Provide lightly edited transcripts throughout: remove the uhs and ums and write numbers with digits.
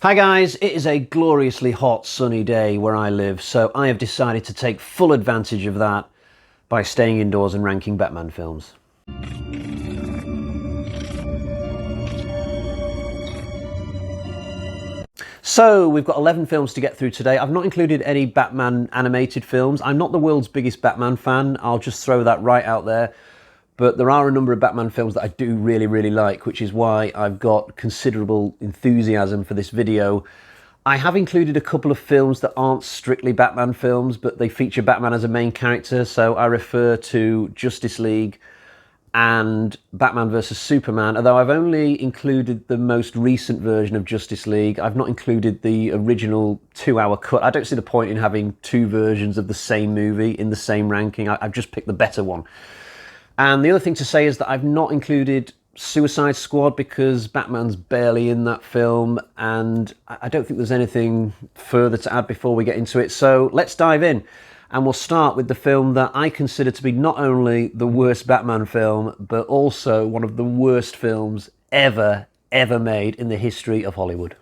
Hi guys, it is a gloriously hot sunny day where I live, so I have decided to take full advantage of that by staying indoors and ranking Batman films. So we've got 11 films to get through today. I've not included any Batman animated films. I'm not the world's biggest Batman fan, I'll just throw that right out there. But there are a number of Batman films that I do really like, which is why I've got considerable enthusiasm for this video. I have included a couple of films that aren't strictly Batman films, but they feature Batman as a main character, so I refer to Justice League and Batman vs Superman, although I've only included the most recent version of Justice League. I've not included the original 2-hour cut. I don't see the point in having two versions of the same movie in the same ranking. I've just picked the better one. And the other thing to say is that I've not included Suicide Squad because Batman's barely in that film, and I don't think there's anything further to add before we get into it. So let's dive in, and we'll start with the film that I consider to be not only the worst Batman film, but also one of the worst films ever made in the history of Hollywood.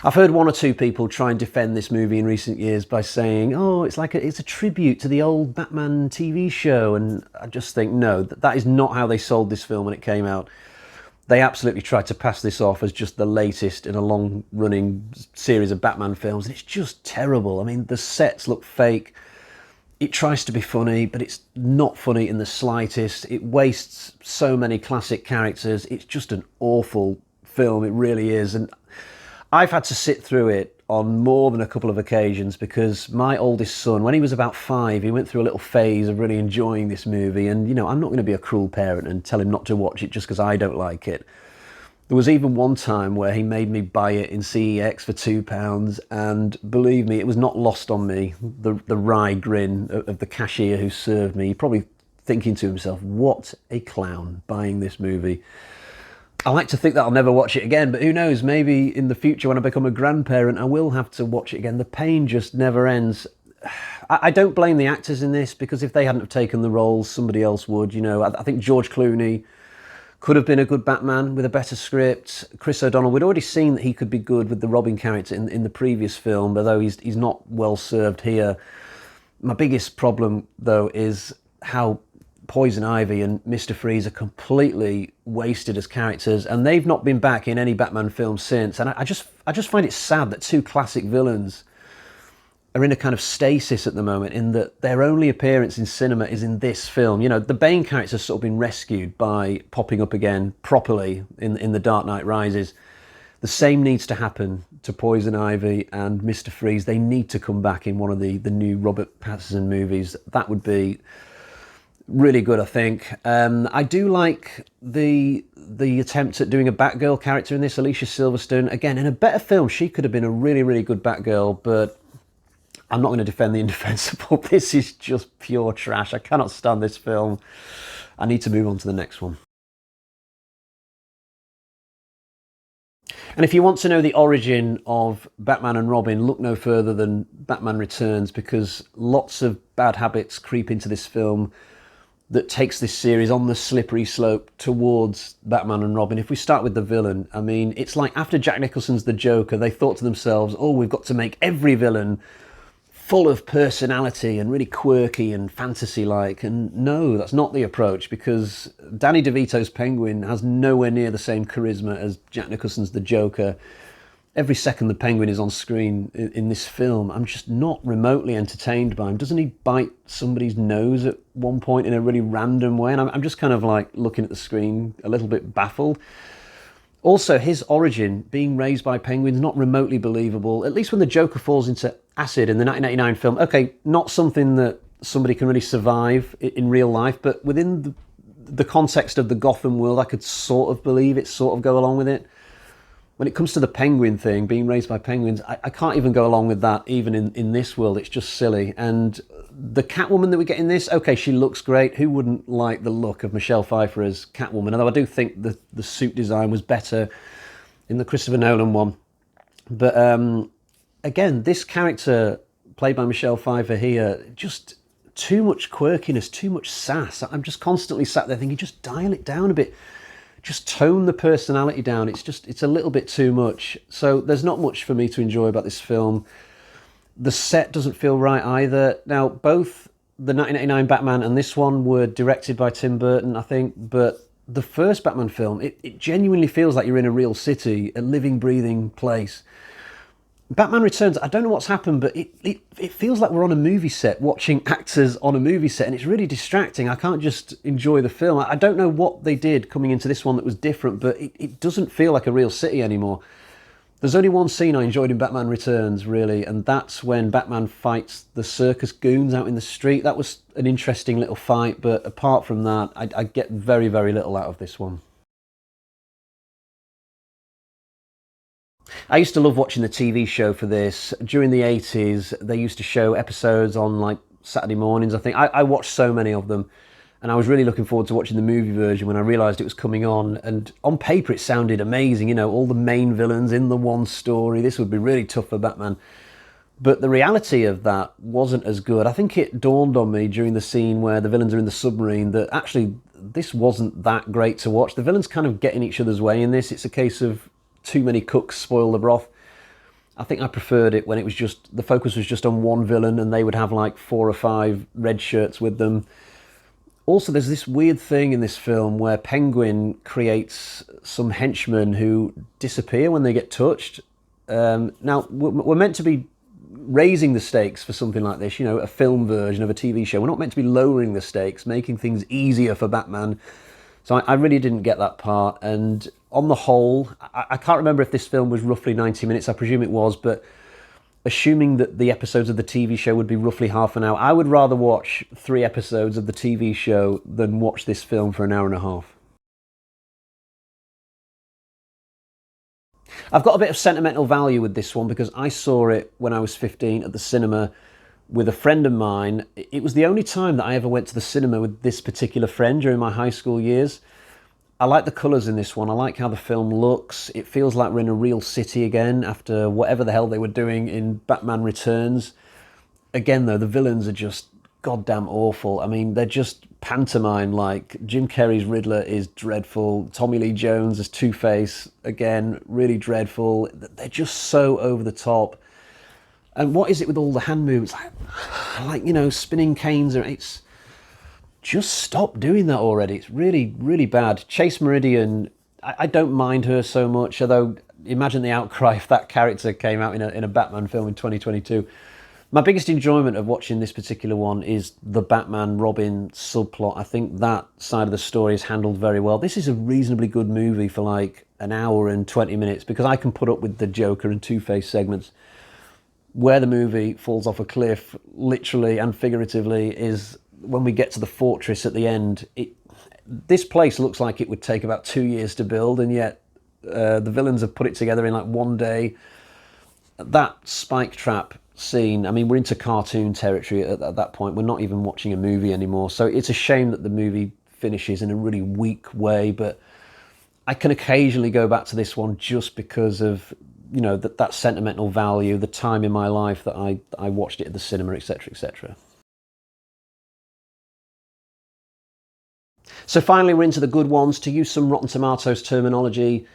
I've heard one or two people try and defend this movie in recent years by saying, oh, it's a tribute to the old Batman TV show, and I just think, no, that is not how they sold this film when it came out. They absolutely tried to pass this off as just the latest in a long-running series of Batman films, and it's just terrible. I mean, the sets look fake. It tries to be funny, but it's not funny in the slightest. It wastes so many classic characters. It's just an awful film, it really is. And I've had to sit through it on more than a couple of occasions because my oldest son, when he was about 5, he went through a little phase of really enjoying this movie. And, you know, I'm not going to be a cruel parent and tell him not to watch it just because I don't like it. There was even one time where he made me buy it in CEX for £2, and believe me, it was not lost on me, the wry grin of the cashier who served me. Probably thinking to himself, what a clown buying this movie. I like to think that I'll never watch it again, but who knows, maybe in the future when I become a grandparent, I will have to watch it again. The pain just never ends. I don't blame the actors in this, because if they hadn't have taken the roles, somebody else would. You know, I think George Clooney could have been a good Batman with a better script. Chris O'Donnell, we'd already seen that he could be good with the Robin character in the previous film, although he's not well served here. My biggest problem, though, is how Poison Ivy and Mr. Freeze are completely wasted as characters, and they've not been back in any Batman film since. And I just find it sad that two classic villains are in a kind of stasis at the moment, in that their only appearance in cinema is in this film. You know, the Bane character's sort of been rescued by popping up again properly in The Dark Knight Rises. The same needs to happen to Poison Ivy and Mr. Freeze. They need to come back in one of the new Robert Pattinson movies. That would be really good, I think. I do like the attempt at doing a Batgirl character in this, Alicia Silverstone. Again, in a better film, she could have been a really good Batgirl, but I'm not going to defend the indefensible. This is just pure trash. I cannot stand this film. I need to move on to the next one. And if you want to know the origin of Batman and Robin, look no further than Batman Returns, because lots of bad habits creep into this film that takes this series on the slippery slope towards Batman and Robin. If we start with the villain, I mean, it's like after Jack Nicholson's The Joker, they thought to themselves, oh, we've got to make every villain full of personality and really quirky and fantasy-like. And no, that's not the approach, because Danny DeVito's Penguin has nowhere near the same charisma as Jack Nicholson's The Joker. Every second the Penguin is on screen in this film, I'm just not remotely entertained by him. Doesn't he bite somebody's nose at one point in a really random way? And I'm just kind of like looking at the screen a little bit baffled. Also, his origin, being raised by penguins, not remotely believable, at least when the Joker falls into acid in the 1989 film. Okay, not something that somebody can really survive in real life, but within the context of the Gotham world, I could sort of believe it, sort of go along with it. When it comes to the penguin thing, being raised by penguins, I can't even go along with that, even in this world. It's just silly. And the Catwoman that we get in this, okay, she looks great. Who wouldn't like the look of Michelle Pfeiffer as Catwoman? Although I do think the suit design was better in the Christopher Nolan one. But again, this character played by Michelle Pfeiffer here, just too much quirkiness, too much sass. I'm just constantly sat there thinking, just dial it down a bit. just tone the personality down. It's a little bit too much. So there's not much for me to enjoy about this film. The set doesn't feel right either. Now, both the 1989 Batman and this one were directed by Tim Burton, I think, but the first Batman film, it genuinely feels like you're in a real city, a living, breathing place. Batman Returns, I don't know what's happened, but it feels like we're on a movie set, watching actors on a movie set, and it's really distracting. I can't just enjoy the film. I don't know what they did coming into this one that was different, but it doesn't feel like a real city anymore. There's only one scene I enjoyed in Batman Returns, really, and that's when Batman fights the circus goons out in the street. That was an interesting little fight, but apart from that, I get very, very little out of this one. I used to love watching the TV show for this. During the 80s, they used to show episodes on like Saturday mornings, I think. I watched so many of them, and I was really looking forward to watching the movie version when I realised it was coming on. And on paper, it sounded amazing, you know, all the main villains in the one story. This would be really tough for Batman. But the reality of that wasn't as good. I think it dawned on me during the scene where the villains are in the submarine that actually this wasn't that great to watch. The villains kind of get in each other's way in this. It's a case of too many cooks spoil the broth. I think I preferred it when it was just, the focus was just on one villain and they would have like 4 or 5 red shirts with them. Also, there's this weird thing in this film where Penguin creates some henchmen who disappear when they get touched. Now, we're meant to be raising the stakes for something like this, you know, a film version of a TV show. We're not meant to be lowering the stakes, making things easier for Batman. So I really didn't get that part. And on the whole, I can't remember if this film was roughly 90 minutes. I presume it was, but assuming that the episodes of the TV show would be roughly half an hour, I would rather watch 3 episodes of the TV show than watch this film for an hour and a half. I've got a bit of sentimental value with this one because I saw it when I was 15 at the cinema with a friend of mine. It was the only time that I ever went to the cinema with this particular friend during my high school years. I like the colours in this one. I like how the film looks. It feels like we're in a real city again after whatever the hell they were doing in Batman Returns. Again, though, the villains are just goddamn awful. I mean, they're just pantomime. Like, Jim Carrey's Riddler is dreadful. Tommy Lee Jones as Two-Face, again, really dreadful. They're just so over the top. And what is it with all the hand movements? Like you know, spinning canes. It's just stop doing that already. It's really, really bad. Chase Meridian, I don't mind her so much, although imagine the outcry if that character came out in a Batman film in 2022. My biggest enjoyment of watching this particular one is the Batman-Robin subplot. I think that side of the story is handled very well. This is a reasonably good movie for like an hour and 20 minutes because I can put up with the Joker and Two-Face segments. Where the movie falls off a cliff, literally and figuratively, is when we get to the fortress at the end. This place looks like it would take about 2 years to build, and yet the villains have put it together in like one day. That spike trap scene, I mean, we're into cartoon territory at that point. We're not even watching a movie anymore. So it's a shame that the movie finishes in a really weak way, but I can occasionally go back to this one just because of, you know, that sentimental value, the time in my life that I watched it at the cinema, etc., etc. So finally, we're into the good ones. To use some Rotten Tomatoes terminology,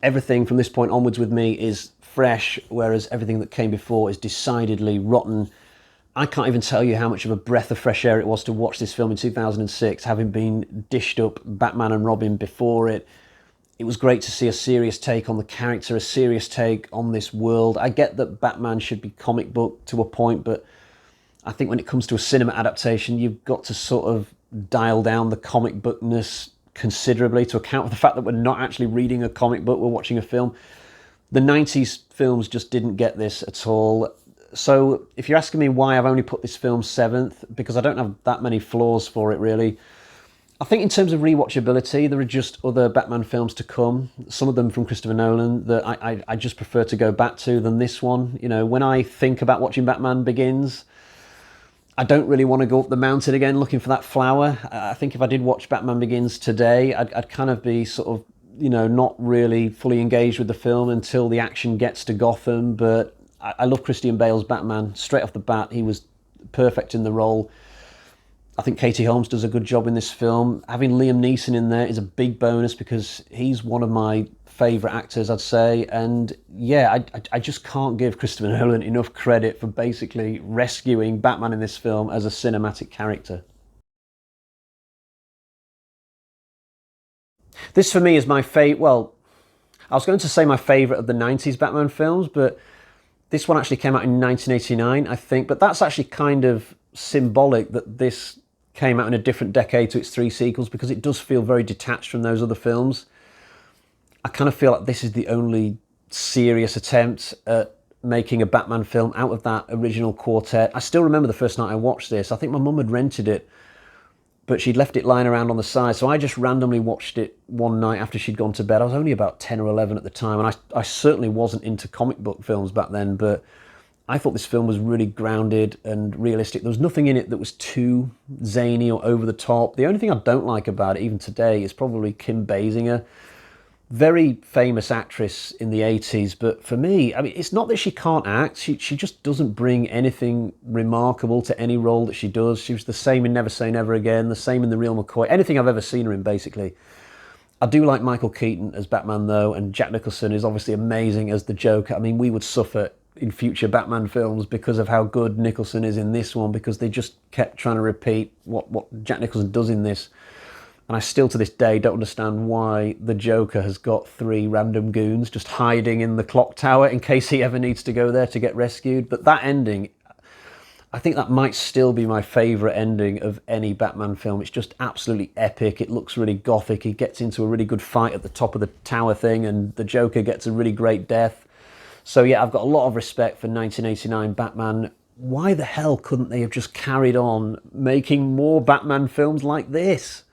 everything from this point onwards with me is fresh, whereas everything that came before is decidedly rotten. I can't even tell you how much of a breath of fresh air it was to watch this film in 2006, having been dished up Batman and Robin before it. It was great to see a serious take on the character, a serious take on this world. I get that Batman should be comic book to a point, but I think when it comes to a cinema adaptation, you've got to sort of dial down the comic bookness considerably to account for the fact that we're not actually reading a comic book, we're watching a film. The 90s films just didn't get this at all. So if you're asking me why I've only put this film 7th, because I don't have that many flaws for it really. I think in terms of rewatchability, there are just other Batman films to come, some of them from Christopher Nolan, that I just prefer to go back to than this one. You know, when I think about watching Batman Begins, I don't really want to go up the mountain again looking for that flower. I think if I did watch Batman Begins today, I'd kind of be sort of, you know, not really fully engaged with the film until the action gets to Gotham. But I love Christian Bale's Batman. Straight off the bat, he was perfect in the role. I think Katie Holmes does a good job in this film. Having Liam Neeson in there is a big bonus because he's one of my favourite actors, I'd say. And yeah, I just can't give Christopher Nolan enough credit for basically rescuing Batman in this film as a cinematic character. This for me is my favourite, well, I was going to say my favourite of the 90s Batman films, but this one actually came out in 1989, I think. But that's actually kind of symbolic that this came out in a different decade to its three sequels because it does feel very detached from those other films. I kind of feel like this is the only serious attempt at making a Batman film out of that original quartet. I still remember the first night I watched this. I think my mum had rented it, but she'd left it lying around on the side. So I just randomly watched it one night after she'd gone to bed. I was only about 10 or 11 at the time, and I certainly wasn't into comic book films back then, but I thought this film was really grounded and realistic. There was nothing in it that was too zany or over the top. The only thing I don't like about it, even today, is probably Kim Basinger. Very famous actress in the 80s, but for me, I mean, it's not that she can't act. She just doesn't bring anything remarkable to any role that she does. She was the same in Never Say Never Again, the same in The Real McCoy, anything I've ever seen her in, basically. I do like Michael Keaton as Batman, though, and Jack Nicholson is obviously amazing as the Joker. I mean, we would suffer in future Batman films because of how good Nicholson is in this one, because they just kept trying to repeat what Jack Nicholson does in this. And I still, to this day, don't understand why the Joker has got three random goons just hiding in the clock tower in case he ever needs to go there to get rescued. But that ending, I think that might still be my favourite ending of any Batman film. It's just absolutely epic. It looks really gothic. He gets into a really good fight at the top of the tower thing, and the Joker gets a really great death. So yeah, I've got a lot of respect for 1989 Batman. Why the hell couldn't they have just carried on making more Batman films like this?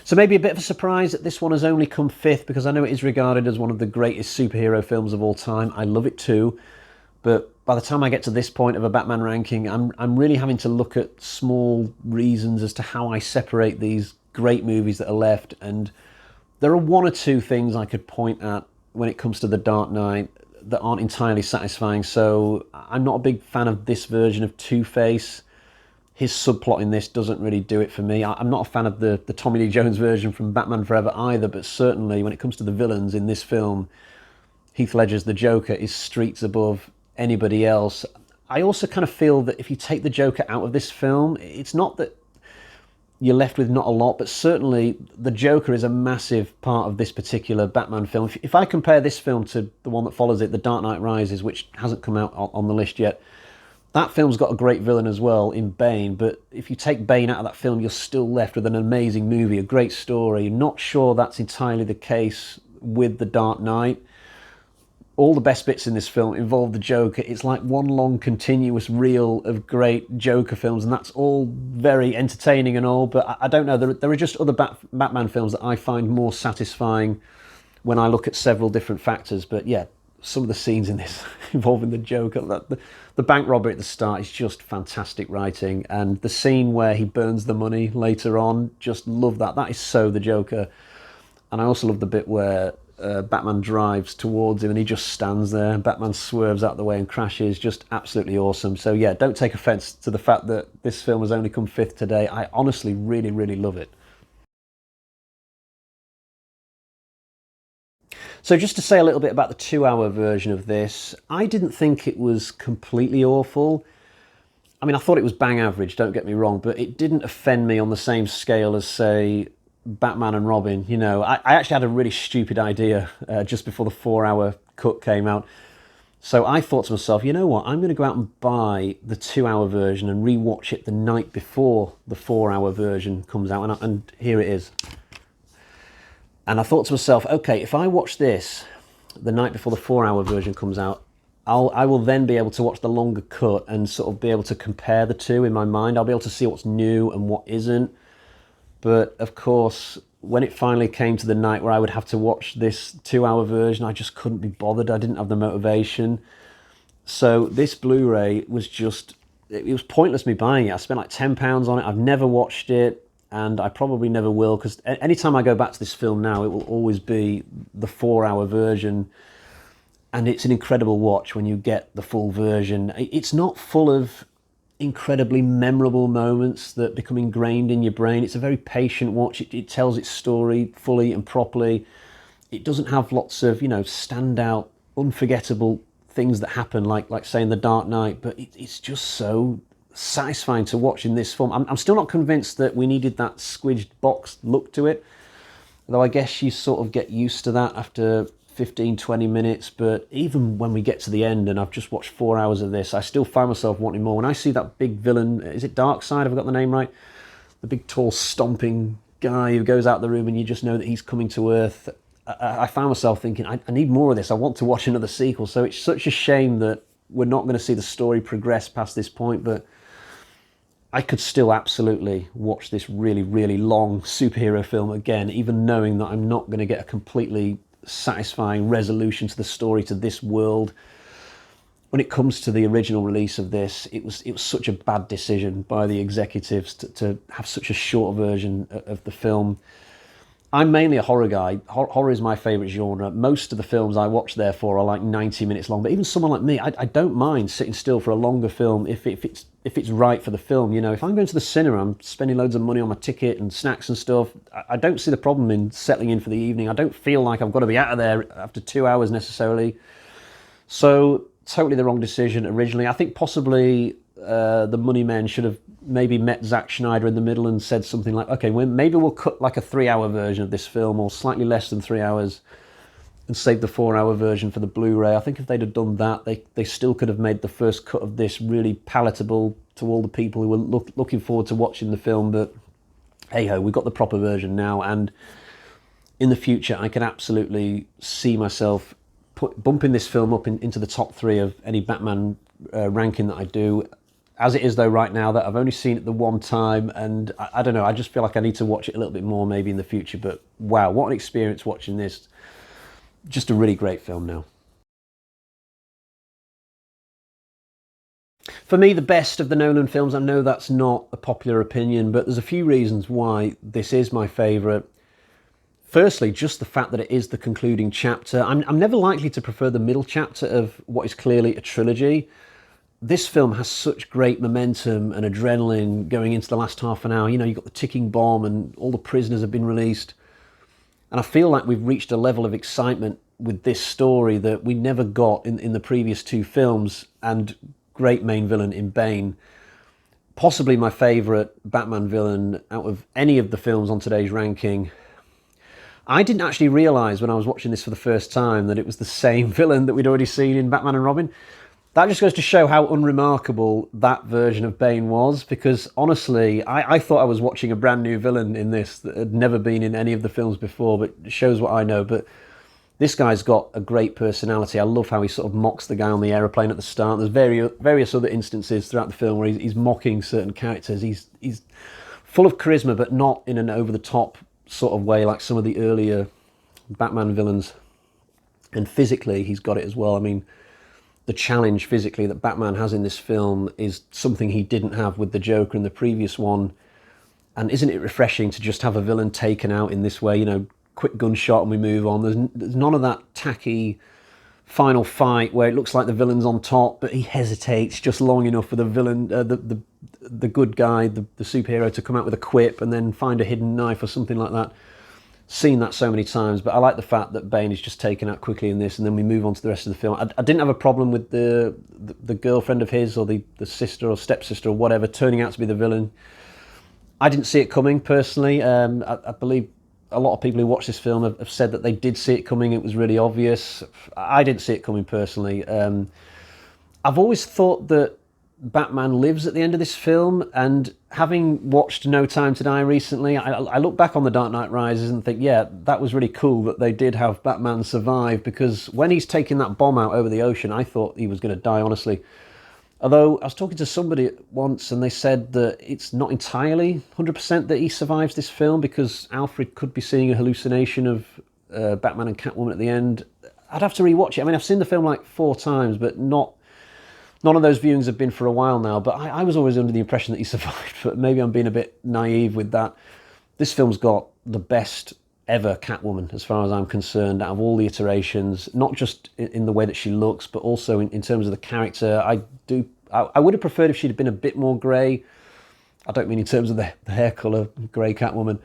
So maybe a bit of a surprise that this one has only come fifth, because I know it is regarded as one of the greatest superhero films of all time. I love it too. But by the time I get to this point of a Batman ranking, I'm really having to look at small reasons as to how I separate these great movies that are left. And there are one or two things I could point at when it comes to The Dark Knight that aren't entirely satisfying. So I'm not a big fan of this version of Two-Face. His subplot in this doesn't really do it for me. I'm not a fan of the Tommy Lee Jones version from Batman Forever either, but certainly when it comes to the villains in this film, Heath Ledger's the Joker is streets above anybody else. I also kind of feel that if you take the Joker out of this film, it's not that you're left with not a lot, but certainly the Joker is a massive part of this particular Batman film. If I compare this film to the one that follows it, The Dark Knight Rises, which hasn't come out on the list yet, that film's got a great villain as well in Bane, but if you take Bane out of that film, you're still left with an amazing movie, a great story. Not sure that's entirely the case with The Dark Knight. All the best bits in this film involve the Joker. It's like one long continuous reel of great Joker films, and that's all very entertaining and all, but I don't know. There are just other Batman films that I find more satisfying when I look at several different factors. But yeah, some of the scenes in this involving the Joker, the bank robbery at the start is just fantastic writing, and the scene where he burns the money later on, just love that. That is so the Joker. And I also love the bit where Batman drives towards him and he just stands there. Batman swerves out of the way and crashes. Just absolutely awesome. So yeah, don't take offence to the fact that this film has only come fifth today. I honestly really, really love it. So just to say a little bit about the 2 hour version of this, I didn't think it was completely awful. I mean, I thought it was bang average, don't get me wrong, but it didn't offend me on the same scale as, say, Batman and Robin. You know, I actually had a really stupid idea just before the 4 hour cut came out. So I thought to myself, you know what, I'm going to go out and buy the 2 hour version and rewatch it the night before the 4 hour version comes out, and here it is. And I thought to myself, okay, if I watch this the night before the 4 hour version comes out, I will then be able to watch the longer cut and sort of be able to compare the two in my mind. I'll be able to see what's new and what isn't. But of course, when it finally came to the night where I would have to watch this 2 hour version, I just couldn't be bothered. I didn't have the motivation. So this Blu-ray was just, it was pointless me buying it. I spent like £10 on it. I've never watched it, and I probably never will, because anytime I go back to this film now, it will always be the 4 hour version. and it's an incredible watch when you get the full version. It's not full of incredibly memorable moments that become ingrained in your brain. It's a very patient watch. It tells its story fully and properly. It doesn't have lots of, standout, unforgettable things that happen, like say in The Dark Knight, but it's just so satisfying to watch in this film. I'm still not convinced that we needed that squidged box look to it, though I guess you sort of get used to that after 15, 20 minutes, but even when we get to the end and I've just watched 4 hours of this, I still find myself wanting more. When I see that big villain, is it Darkseid, have I got the name right? The big tall stomping guy who goes out the room and you just know that he's coming to Earth. I found myself thinking, I need more of this. I want to watch another sequel. So it's such a shame that we're not going to see the story progress past this point, but I could still absolutely watch this really, really long superhero film again, even knowing that I'm not going to get a completely satisfying resolution to the story, to this world. When it comes to the original release of this, it was such a bad decision by the executives to have such a short version of the film. I'm mainly a horror guy. Horror is my favourite genre. Most of the films I watch, therefore, are like 90 minutes long. But even someone like me, I don't mind sitting still for a longer film if it's right for the film. If I'm going to the cinema, I'm spending loads of money on my ticket and snacks and stuff. I don't see the problem in settling in for the evening. I don't feel like I've got to be out of there after 2 hours necessarily. So, totally the wrong decision originally. I think possibly the money men should have maybe met Zack Snyder in the middle and said something like, okay, maybe we'll cut like a 3-hour version of this film, or slightly less than 3 hours, and save the 4-hour version for the Blu-ray. I think if they'd have done that, they still could have made the first cut of this really palatable to all the people who were looking forward to watching the film. But hey-ho, we've got the proper version now, and in the future I can absolutely see myself bumping this film up into the top 3 of any Batman ranking that I do. As it is, though, right now, that I've only seen it the one time, and I don't know, I just feel like I need to watch it a little bit more maybe in the future. But wow, what an experience watching this. Just a really great film now. For me, the best of the Nolan films. I know that's not a popular opinion, but there's a few reasons why this is my favourite. Firstly, just the fact that it is the concluding chapter. I'm never likely to prefer the middle chapter of what is clearly a trilogy. This film has such great momentum and adrenaline going into the last half an hour. You've got the ticking bomb and all the prisoners have bane released. And I feel like we've reached a level of excitement with this story that we never got in the previous 2 films, and great main villain in Bane. Possibly my favourite Batman villain out of any of the films on today's ranking. I didn't actually realise when I was watching this for the first time that it was the same villain that we'd already seen in Batman and Robin. That just goes to show how unremarkable that version of Bane was, because honestly, I thought I was watching a brand new villain in this that had never been in any of the films before, but it shows what I know. But this guy's got a great personality. I love how he sort of mocks the guy on the aeroplane at the start. There's various other instances throughout the film where he's mocking certain characters. He's full of charisma, but not in an over-the-top sort of way like some of the earlier Batman villains. And physically, he's got it as well. I mean, the challenge physically that Batman has in this film is something he didn't have with the Joker in the previous one. And isn't it refreshing to just have a villain taken out in this way? Quick gunshot and we move on. There's none of that tacky final fight where it looks like the villain's on top, but he hesitates just long enough for the villain, the good guy, the superhero, to come out with a quip and then find a hidden knife or something like that. Seen that so many times, but I like the fact that Bane is just taken out quickly in this, and then we move on to the rest of the film. I didn't have a problem with the girlfriend of his, or the sister or stepsister or whatever, turning out to be the villain. I didn't see it coming, personally. I believe a lot of people who watch this film have said that they did see it coming. It was really obvious. I didn't see it coming, personally. I've always thought that Batman lives at the end of this film, and having watched No Time to Die recently, I look back on The Dark Knight Rises and think, yeah, that was really cool that they did have Batman survive, because when he's taking that bomb out over the ocean, I thought he was going to die, honestly. Although I was talking to somebody once and they said that it's not entirely 100% that he survives this film, because Alfred could be seeing a hallucination of Batman and Catwoman at the end. I'd have to rewatch it. I mean, I've seen the film like 4 times, but none of those viewings have been for a while now, but I was always under the impression that he survived, but maybe I'm being a bit naive with that. This film's got the best ever Catwoman, as far as I'm concerned, out of all the iterations, not just in the way that she looks, but also in terms of the character. I would have preferred if she'd have been a bit more grey. I don't mean in terms of the hair colour, grey Catwoman.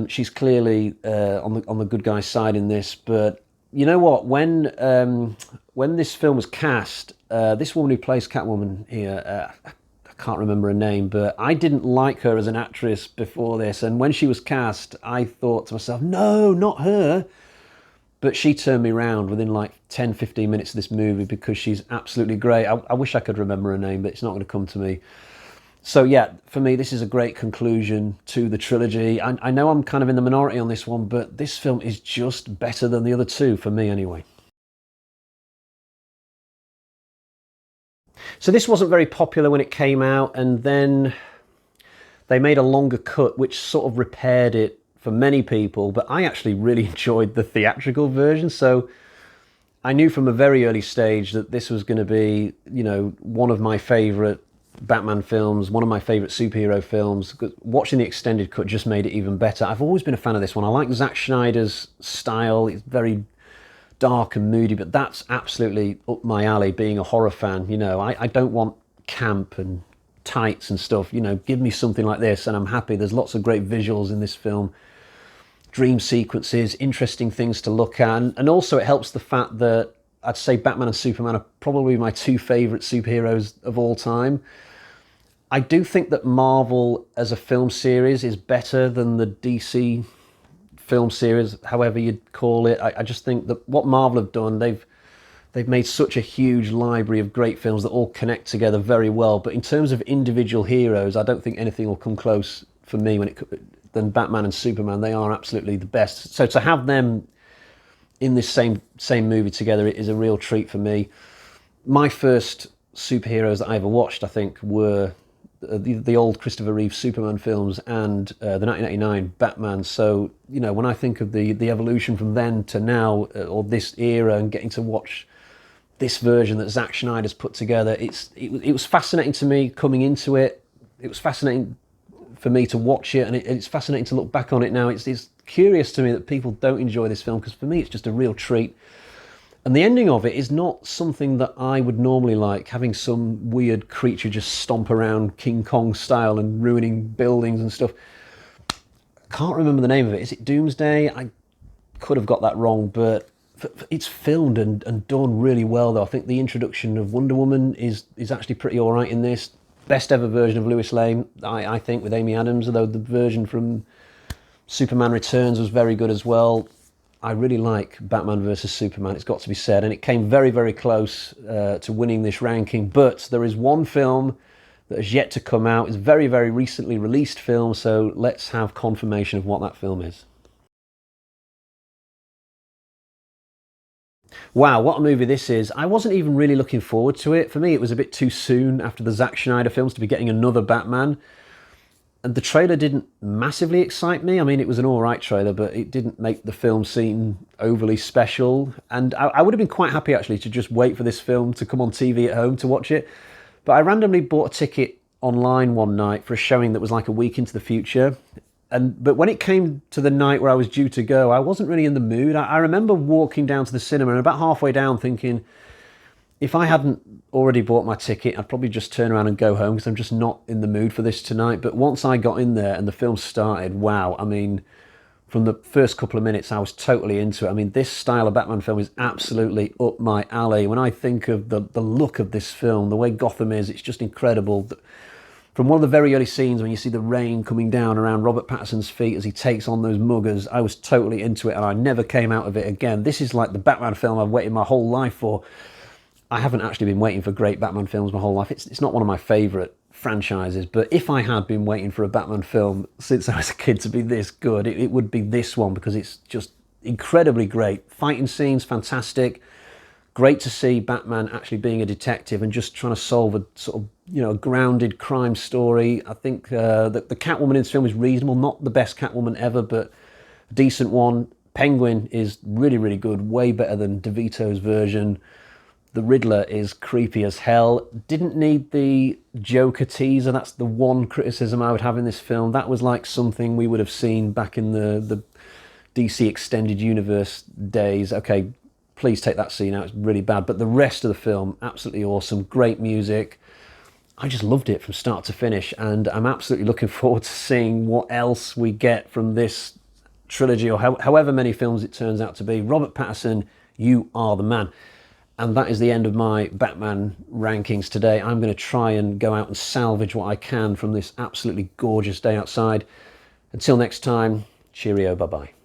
She's clearly on the good guy's side in this, but you know what? When this film was cast, this woman who plays Catwoman here, I can't remember her name, but I didn't like her as an actress before this, and when she was cast, I thought to myself, no, not her. But she turned me round within like 10, 15 minutes of this movie because she's absolutely great. I wish I could remember her name, but it's not going to come to me. So yeah, for me, this is a great conclusion to the trilogy. I know I'm kind of in the minority on this one, but this film is just better than the other two, for me anyway. So this wasn't very popular when it came out, and then they made a longer cut, which sort of repaired it for many people, but I actually really enjoyed the theatrical version. So I knew from a very early stage that this was going to be, you know, one of my favourite Batman films, one of my favourite superhero films. Watching the extended cut just made it even better. I've always been a fan of this one. I like Zack Snyder's style. It's very dark and moody, but that's absolutely up my alley, being a horror fan. You know, I don't want camp and tights and stuff. You know, give me something like this and I'm happy. There's lots of great visuals in this film, dream sequences, interesting things to look at, and also it helps the fact that I'd say Batman and Superman are probably my two favourite superheroes of all time. I do think that Marvel as a film series is better than the DC film series, however you'd call it. I just think that what Marvel have done, they've made such a huge library of great films that all connect together very well. But in terms of individual heroes, I don't think anything will come close for me than Batman and Superman. They are absolutely the best. So to have them in this same movie together is a real treat for me. My first superheroes that I ever watched, I think, were the old Christopher Reeve Superman films and the 1989 Batman. So, you know, when I think of the evolution from then to now, or this era, and getting to watch this version that Zack Snyder's put together, it was fascinating to me coming into it. It was fascinating for me to watch it, and it's fascinating to look back on it now. It's curious to me that people don't enjoy this film, because for me it's just a real treat. And the ending of it is not something that I would normally like, having some weird creature just stomp around King Kong style and ruining buildings and stuff. I can't remember the name of it. Is it Doomsday? I could have got that wrong, but it's filmed and done really well, though. I think the introduction of Wonder Woman is actually pretty all right in this. Best ever version of Lois Lane, I think, with Amy Adams, although the version from Superman Returns was very good as well. I really like Batman versus Superman, it's got to be said, and it came very, very close to winning this ranking. But there is one film that has yet to come out. It's a very, very recently released film, so let's have confirmation of what that film is. Wow, what a movie this is. I wasn't even really looking forward to it. For me, it was a bit too soon after the Zack Snyder films to be getting another Batman. And the trailer didn't massively excite me. I mean, it was an all right trailer, but it didn't make the film seem overly special. And I would have been quite happy, actually, to just wait for this film to come on TV at home to watch it. But I randomly bought a ticket online one night for a showing that was like a week into the future. But when it came to the night where I was due to go, I wasn't really in the mood. I remember walking down to the cinema and about halfway down thinking, if I hadn't already bought my ticket, I'd probably just turn around and go home, because I'm just not in the mood for this tonight. But once I got in there and the film started, wow, I mean, from the first couple of minutes, I was totally into it. I mean, this style of Batman film is absolutely up my alley. When I think of the look of this film, the way Gotham is, it's just incredible. From one of the very early scenes when you see the rain coming down around Robert Pattinson's feet as he takes on those muggers, I was totally into it and I never came out of it again. This is like the Batman film I've waited my whole life for. I haven't actually been waiting for great Batman films my whole life. It's not one of my favourite franchises, but if I had been waiting for a Batman film since I was a kid to be this good, it would be this one, because it's just incredibly great. Fighting scenes, fantastic. Great to see Batman actually being a detective and just trying to solve a sort of, you know, a grounded crime story. I think that the Catwoman in this film is reasonable. Not the best Catwoman ever, but a decent one. Penguin is really, really good. Way better than DeVito's version. The Riddler is creepy as hell. Didn't need the Joker teaser. That's the one criticism I would have in this film. That was like something we would have seen back in the DC Extended Universe days. Okay, please take that scene out. It's really bad. But the rest of the film, absolutely awesome. Great music. I just loved it from start to finish. And I'm absolutely looking forward to seeing what else we get from this trilogy, or however many films it turns out to be. Robert Pattinson, you are the man. And that is the end of my Batman rankings today. I'm going to try and go out and salvage what I can from this absolutely gorgeous day outside. Until next time, cheerio, bye-bye.